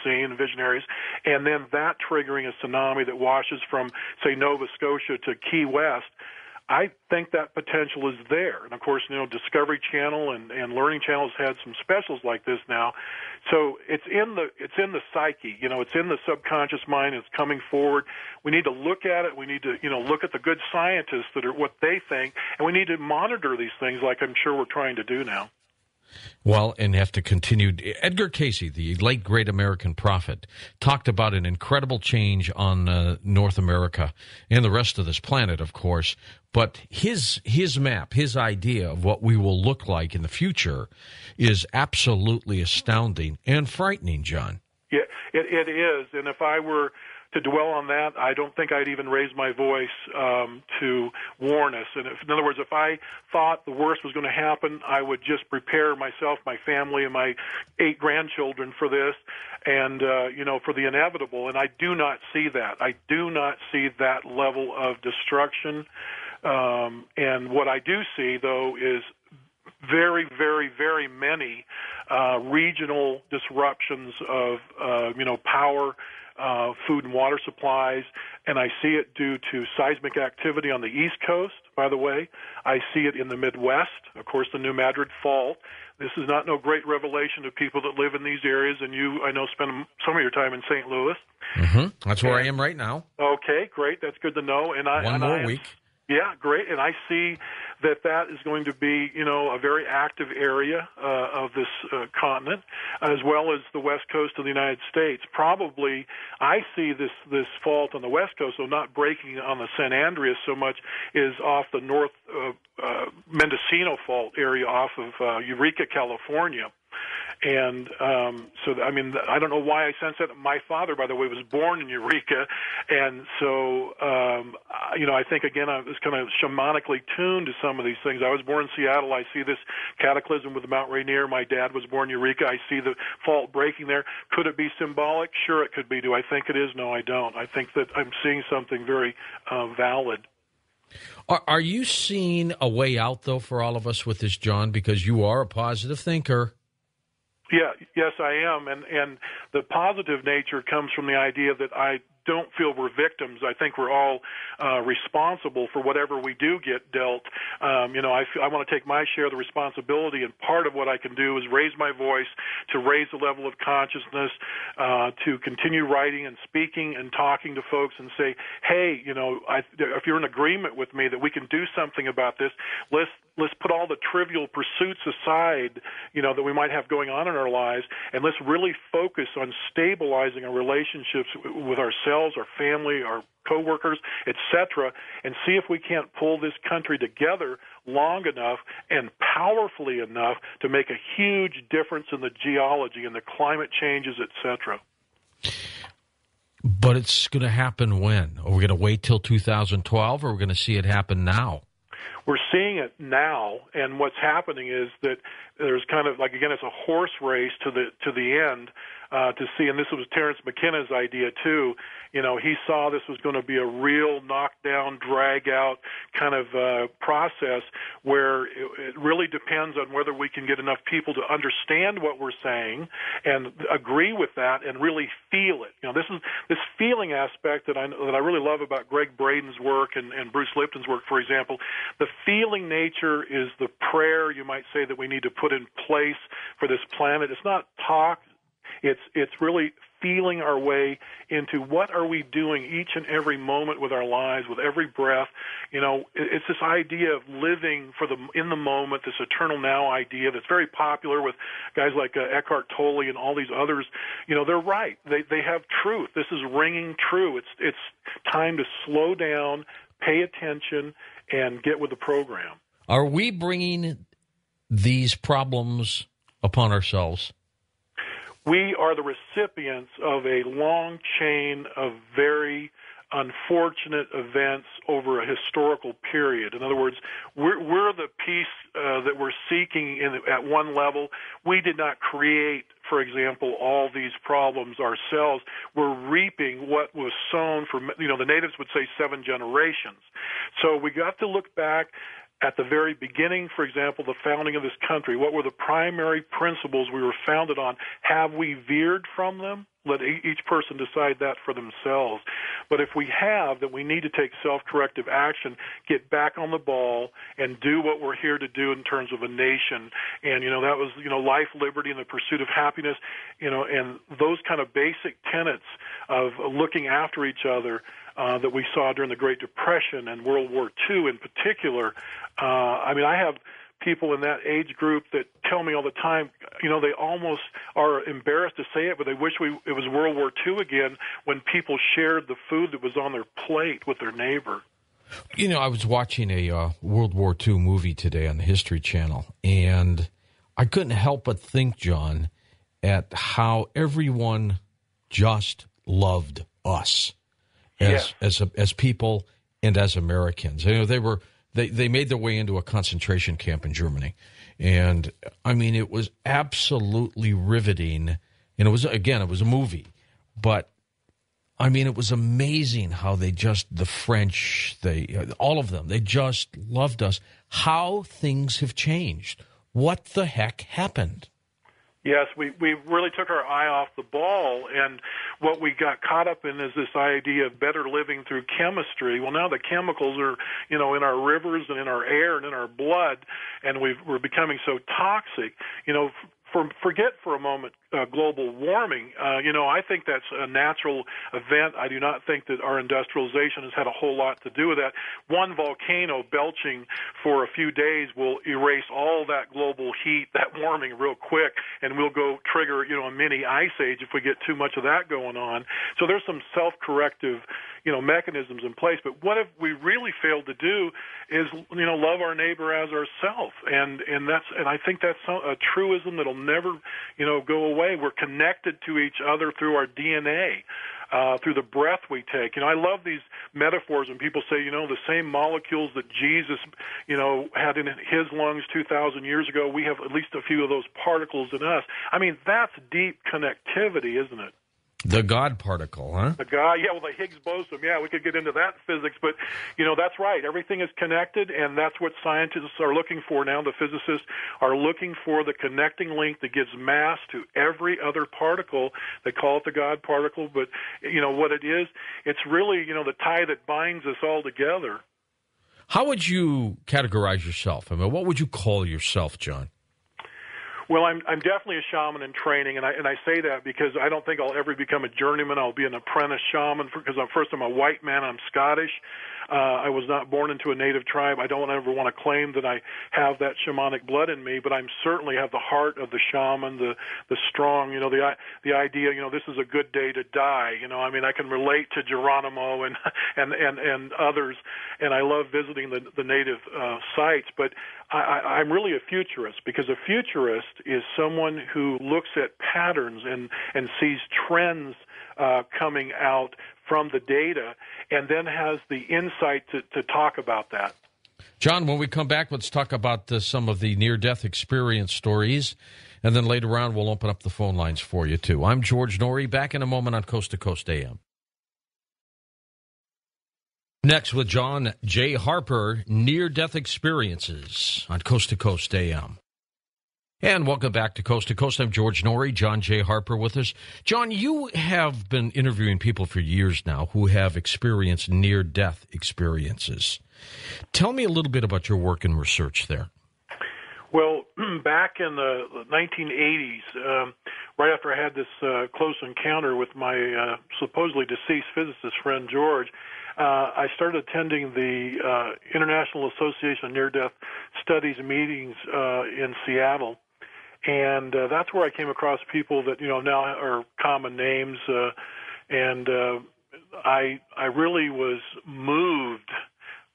seen, visionaries, and then that triggering a tsunami that washes from, say, Nova Scotia to Key West. I think that potential is there. And, of course, Discovery Channel and Learning Channel has had some specials like this now. So it's in the psyche. It's in the subconscious mind. It's coming forward. We need to look at it. We need to, look at the good scientists that are what they think, and we need to monitor these things like I'm sure we're trying to do now. Well, and have to continue. Edgar Cayce, the late great American prophet, talked about an incredible change on North America and the rest of this planet, of course. But his map, his idea of what we will look like in the future is absolutely astounding and frightening, John. Yeah, it is. And if I were to dwell on that, I don't think I'd even raise my voice to warn us. And in other words, if I thought the worst was going to happen, I would just prepare myself, my family, and my 8 grandchildren for this and, for the inevitable. And I do not see that. I do not see that level of destruction. And what I do see, though, is very, very, very many regional disruptions of, power, food and water supplies, and I see it due to seismic activity on the East Coast, by the way. I see it in the Midwest, of course, the New Madrid Fault. This is not no great revelation to people that live in these areas, and you, I know, spend some of your time in St. Louis. Mm-hmm. That's where I am right now. Okay, great. That's good to know. And One more week. Yeah, great. And I see that is going to be, a very active area of this continent, as well as the west coast of the United States. Probably, I see this fault on the west coast, so not breaking on the San Andreas so much, is off the North Mendocino Fault area off of Eureka, California. And I don't know why I sense that. My father, by the way, was born in Eureka, and so, I think, again, I was kind of shamanically tuned to some of these things. I was born in Seattle. I see this cataclysm with Mount Rainier. My dad was born in Eureka. I see the fault breaking there. Could it be symbolic? Sure, it could be. Do I think it is? No, I don't. I think that I'm seeing something very valid. Are you seeing a way out, though, for all of us with this, John, because you are a positive thinker? Yeah, yes, I am, and the positive nature comes from the idea that I don't feel we're victims. I think we're all responsible for whatever we do get dealt. I want to take my share of the responsibility, and part of what I can do is raise my voice to raise the level of consciousness, to continue writing and speaking and talking to folks and say, hey, if you're in agreement with me that we can do something about this, let's put all the trivial pursuits aside, that we might have going on in our lives, and let's really focus on stabilizing our relationships with ourselves, our family, our coworkers, etc., and see if we can't pull this country together long enough and powerfully enough to make a huge difference in the geology and the climate changes, etc. But it's going to happen when? Are we going to wait till 2012, or are we going to see it happen now? We're seeing it now, and what's happening is that there's kind of like, again, it's a horse race to the end to see, and this was Terence McKenna's idea too. He saw this was going to be a real knockdown, drag-out kind of process where it really depends on whether we can get enough people to understand what we're saying and agree with that and really feel it. This feeling aspect that I really love about Greg Braden's work and Bruce Lipton's work, for example. The feeling nature is the prayer, you might say, that we need to put in place for this planet. It's not talk. It's really feeling our way into what are we doing each and every moment with our lives, with every breath. It's this idea of living in the moment, this eternal now idea that's very popular with guys like Eckhart Tolle and all these others. They're right. They have truth. This is ringing true. It's time to slow down, pay attention, and get with the program. Are we bringing these problems upon ourselves? We are the recipients of a long chain of very unfortunate events over a historical period. In other words, we're the peace that we're seeking at one level. We did not create, for example, all these problems ourselves. We're reaping what was sown for, the natives would say 7 generations. So we got to look back at the very beginning, for example, the founding of this country, what were the primary principles we were founded on? Have we veered from them? Let each person decide that for themselves. But if we have, then we need to take self-corrective action, get back on the ball, and do what we're here to do in terms of a nation. And, that was, life, liberty, and the pursuit of happiness, and those kind of basic tenets of looking after each other that we saw during the Great Depression and World War II in particular. I have people in that age group that tell me all the time, they almost are embarrassed to say it, but they wish it was World War II again when people shared the food that was on their plate with their neighbor. I was watching a World War II movie today on the History Channel, and I couldn't help but think, John, at how everyone just loved us as people and as Americans. They made their way into a concentration camp in Germany. And, it was absolutely riveting. And it was a movie. But, it was amazing how the French, all of them, they just loved us. How things have changed. What the heck happened? Yes, we really took our eye off the ball, and what we got caught up in is this idea of better living through chemistry. Well, now the chemicals are, in our rivers and in our air and in our blood, and we're becoming so toxic. Forget for a moment global warming. I think that's a natural event. I do not think that our industrialization has had a whole lot to do with that. One volcano belching for a few days will erase all that global heat, that warming real quick, and we'll go trigger, a mini ice age if we get too much of that going on. So there's some self-corrective, mechanisms in place. But what have we really failed to do is, love our neighbor as ourselves. And I think that's a truism that'll never, go away. We're connected to each other through our DNA, through the breath we take. I love these metaphors when people say, the same molecules that Jesus, had in his lungs 2,000 years ago, we have at least a few of those particles in us. That's deep connectivity, isn't it? The God particle, huh? The Higgs boson. Yeah, we could get into that physics, but, that's right. Everything is connected, and that's what scientists are looking for now. The physicists are looking for the connecting link that gives mass to every other particle. They call it the God particle, but, what it is, it's really, the tie that binds us all together. How would you categorize yourself? What would you call yourself, John? Well, I'm definitely a shaman in training, and I say that because I don't think I'll ever become a journeyman. I'll be an apprentice shaman because I'm a white man. I'm Scottish. I was not born into a native tribe. I don't ever want to claim that I have that shamanic blood in me, but I certainly have the heart of the shaman, the strong. The idea. This is a good day to die. I can relate to Geronimo and others, and I love visiting the native sites. But I'm really a futurist because a futurist is someone who looks at patterns and sees trends coming out from the data and then has the insight to talk about that. John, when we come back, let's talk about some of the near-death experience stories, and then later on we'll open up the phone lines for you, too. I'm George Noory, back in a moment on Coast to Coast AM. Next with John Jay Harper, near-death experiences on Coast to Coast AM. And welcome back to Coast. I'm George Noory, John Jay Harper with us. John, you have been interviewing people for years now who have experienced near-death experiences. Tell me a little bit about your work and research there. Well, back in the 1980s, right after I had this close encounter with my supposedly deceased physicist friend George, I started attending the International Association of Near-Death Studies meetings in Seattle. And that's where I came across people that, now are common names. And I really was moved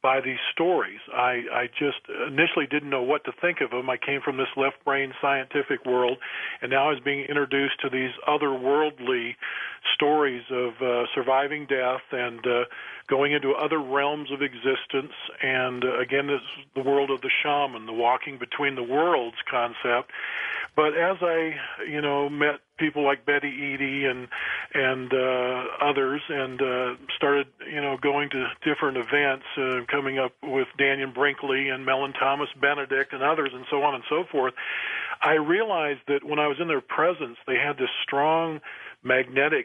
by these stories. I just initially didn't know what to think of them. I came from this left-brain scientific world, and now I was being introduced to these otherworldly stories of surviving death and going into other realms of existence. And again, it's the world of the shaman, the walking between the worlds concept. But as I, met people like Betty Eadie and others, and started, going to different events, coming up with Daniel Brinkley and Mellon Thomas Benedict and others and so on and so forth, I realized that when I was in their presence, they had this strong magnetic